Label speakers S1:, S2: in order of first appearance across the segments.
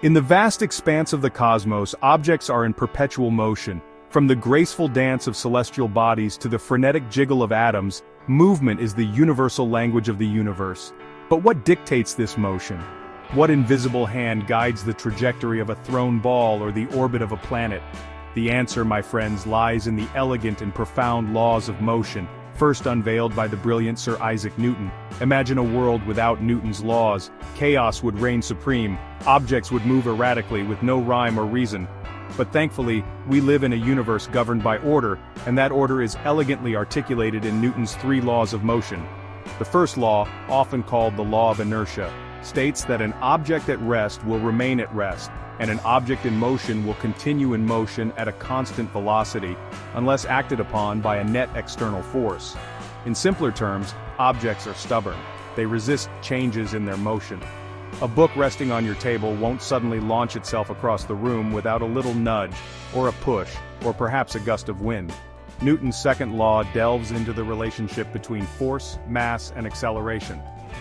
S1: In the vast expanse of the cosmos, objects are in perpetual motion. From the graceful dance of celestial bodies to the frenetic jiggle of atoms, movement is the universal language of the universe. But what dictates this motion? What invisible hand guides the trajectory of a thrown ball or the orbit of a planet? The answer, my friends, lies in the elegant and profound laws of motion, first unveiled by the brilliant Sir Isaac Newton. Imagine a world without Newton's laws. Chaos would reign supreme, objects would move erratically with no rhyme or reason. But thankfully, we live in a universe governed by order, and that order is elegantly articulated in Newton's three laws of motion. The first law, often called the law of inertia, states that an object at rest will remain at rest, and an object in motion will continue in motion at a constant velocity, unless acted upon by a net external force. In simpler terms, objects are stubborn. They resist changes in their motion. A book resting on your table won't suddenly launch itself across the room without a little nudge, or a push, or perhaps a gust of wind. Newton's second law delves into the relationship between force, mass, and acceleration.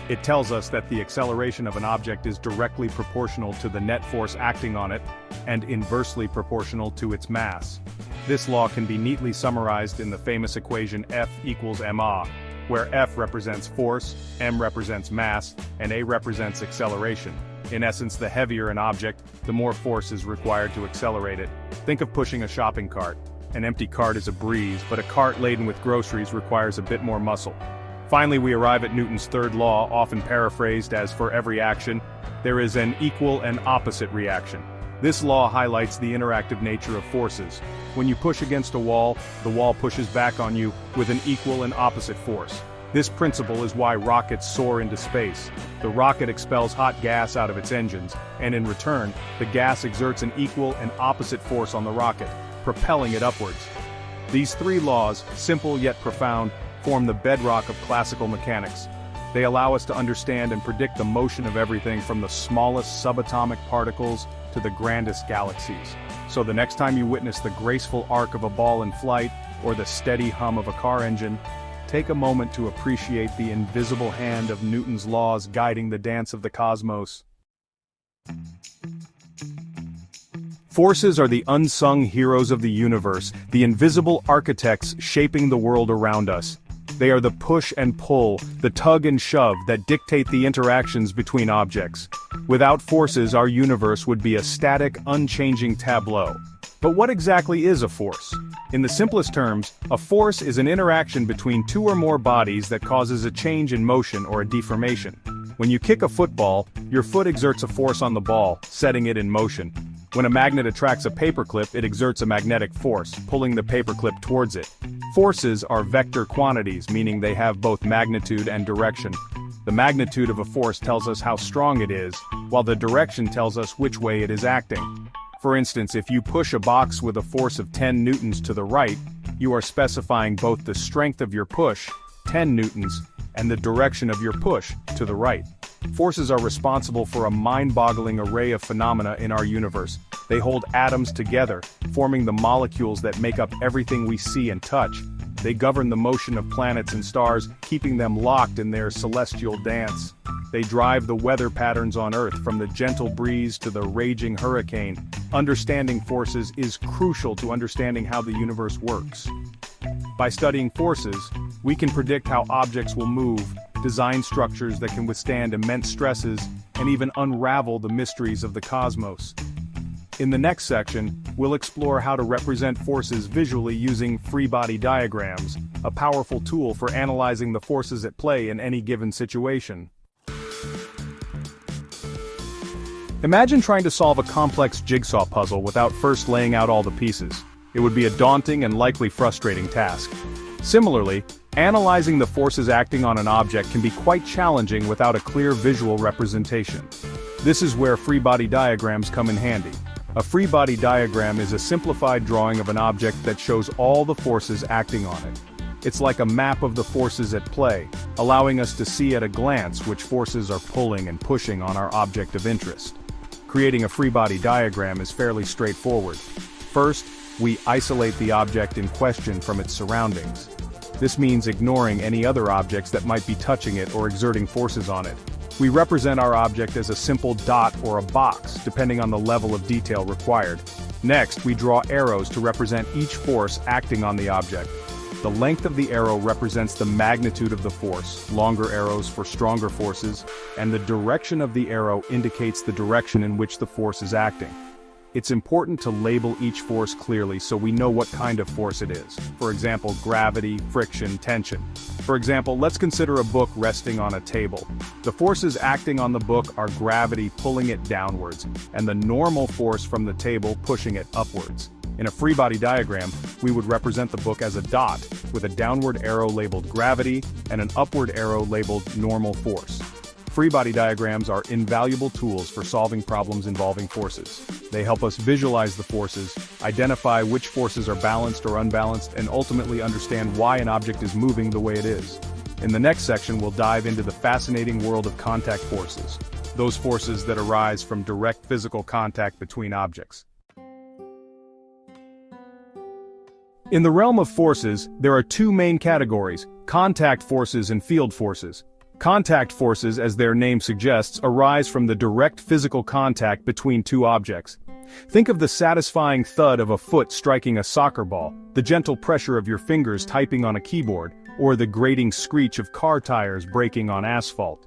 S1: It tells us that the acceleration of an object is directly proportional to the net force acting on it, and inversely proportional to its mass. This law can be neatly summarized in the famous equation F equals ma, where F represents force, m represents mass, and a represents acceleration. In essence, the heavier an object, the more force is required to accelerate it. Think of pushing a shopping cart. An empty cart is a breeze, but a cart laden with groceries requires a bit more muscle. Finally, we arrive at Newton's third law, often paraphrased as for every action, there is an equal and opposite reaction. This law highlights the interactive nature of forces. When you push against a wall, the wall pushes back on you with an equal and opposite force. This principle is why rockets soar into space. The rocket expels hot gas out of its engines, and in return, the gas exerts an equal and opposite force on the rocket, propelling it upwards. These three laws, simple yet profound, form the bedrock of classical mechanics. They allow us to understand and predict the motion of everything from the smallest subatomic particles to the grandest galaxies. So the next time you witness the graceful arc of a ball in flight, or the steady hum of a car engine, take a moment to appreciate the invisible hand of Newton's laws guiding the dance of the cosmos. Forces are the unsung heroes of the universe, the invisible architects shaping the world around us. They are the push and pull, the tug and shove that dictate the interactions between objects. Without forces, our universe would be a static, unchanging tableau. But what exactly is a force? In the simplest terms, a force is an interaction between two or more bodies that causes a change in motion or a deformation. When you kick a football, your foot exerts a force on the ball, setting it in motion. When a magnet attracts a paperclip, it exerts a magnetic force, pulling the paperclip towards it. Forces are vector quantities, meaning they have both magnitude and direction. The magnitude of a force tells us how strong it is, while the direction tells us which way it is acting. For instance, if you push a box with a force of 10 newtons to the right, you are specifying both the strength of your push, 10 newtons, and the direction of your push, to the right. Forces are responsible for a mind-boggling array of phenomena in our universe. They hold atoms together, forming the molecules that make up everything we see and touch. They govern the motion of planets and stars, keeping them locked in their celestial dance. They drive the weather patterns on Earth, from the gentle breeze to the raging hurricane. Understanding forces is crucial to understanding how the universe works. By studying forces, we can predict how objects will move, design structures that can withstand immense stresses, and even unravel the mysteries of the cosmos. In the next section, we'll explore how to represent forces visually using free body diagrams, a powerful tool for analyzing the forces at play in any given situation. Imagine trying to solve a complex jigsaw puzzle without first laying out all the pieces. It would be a daunting and likely frustrating task. Similarly, analyzing the forces acting on an object can be quite challenging without a clear visual representation. This is where free body diagrams come in handy. A free body diagram is a simplified drawing of an object that shows all the forces acting on it. It's like a map of the forces at play, allowing us to see at a glance which forces are pulling and pushing on our object of interest. Creating a free body diagram is fairly straightforward. First, we isolate the object in question from its surroundings. This means ignoring any other objects that might be touching it or exerting forces on it. We represent our object as a simple dot or a box, depending on the level of detail required. Next, we draw arrows to represent each force acting on the object. The length of the arrow represents the magnitude of the force, longer arrows for stronger forces, and the direction of the arrow indicates the direction in which the force is acting. It's important to label each force clearly so we know what kind of force it is. For example, gravity, friction, tension. For example, let's consider a book resting on a table. The forces acting on the book are gravity pulling it downwards, and the normal force from the table pushing it upwards. In a free body diagram, we would represent the book as a dot, with a downward arrow labeled gravity and an upward arrow labeled normal force. Free body diagrams are invaluable tools for solving problems involving forces. They help us visualize the forces, identify which forces are balanced or unbalanced, and ultimately understand why an object is moving the way it is. In the next section, we'll dive into the fascinating world of contact forces, those forces that arise from direct physical contact between objects. In the realm of forces, there are two main categories: contact forces and field forces. Contact forces, as their name suggests, arise from the direct physical contact between two objects. Think of the satisfying thud of a foot striking a soccer ball, the gentle pressure of your fingers typing on a keyboard, or the grating screech of car tires braking on asphalt.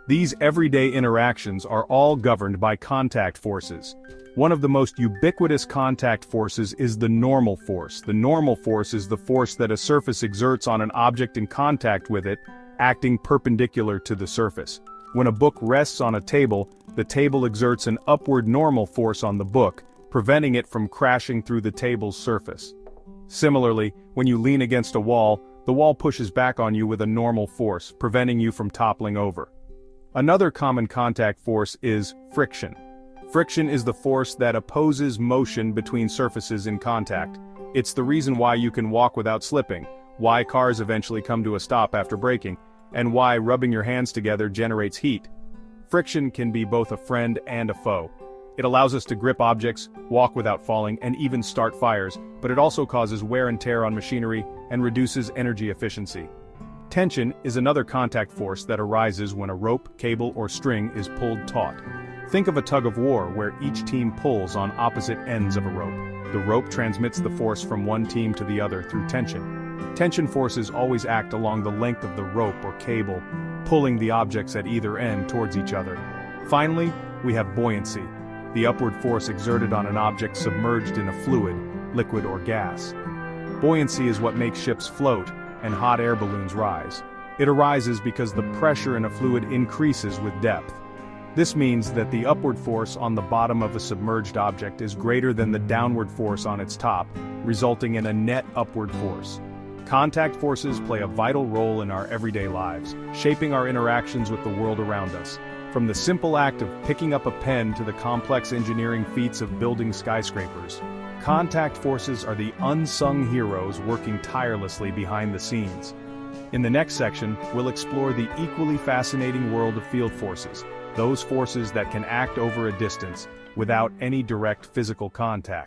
S1: These everyday interactions are all governed by contact forces. One of the most ubiquitous contact forces is the normal force. The normal force is the force that a surface exerts on an object in contact with it, acting perpendicular to the surface. When a book rests on a table, the table exerts an upward normal force on the book, preventing it from crashing through the table's surface. Similarly, when you lean against a wall, the wall pushes back on you with a normal force, preventing you from toppling over. Another common contact force is friction. Friction is the force that opposes motion between surfaces in contact. It's the reason why you can walk without slipping, why cars eventually come to a stop after braking, and why rubbing your hands together generates heat. Friction can be both a friend and a foe. It allows us to grip objects, walk without falling, and even start fires, but it also causes wear and tear on machinery and reduces energy efficiency. Tension is another contact force that arises when a rope, cable, or string is pulled taut. Think of a tug of war where each team pulls on opposite ends of a rope. The rope transmits the force from one team to the other through tension. Tension forces always act along the length of the rope or cable, pulling the objects at either end towards each other. Finally, we have buoyancy, the upward force exerted on an object submerged in a fluid, liquid or gas. Buoyancy is what makes ships float and hot air balloons rise. It arises because the pressure in a fluid increases with depth. This means that the upward force on the bottom of a submerged object is greater than the downward force on its top, resulting in a net upward force. Contact forces play a vital role in our everyday lives, shaping our interactions with the world around us. From the simple act of picking up a pen to the complex engineering feats of building skyscrapers, contact forces are the unsung heroes working tirelessly behind the scenes. In the next section, we'll explore the equally fascinating world of field forces, those forces that can act over a distance without any direct physical contact.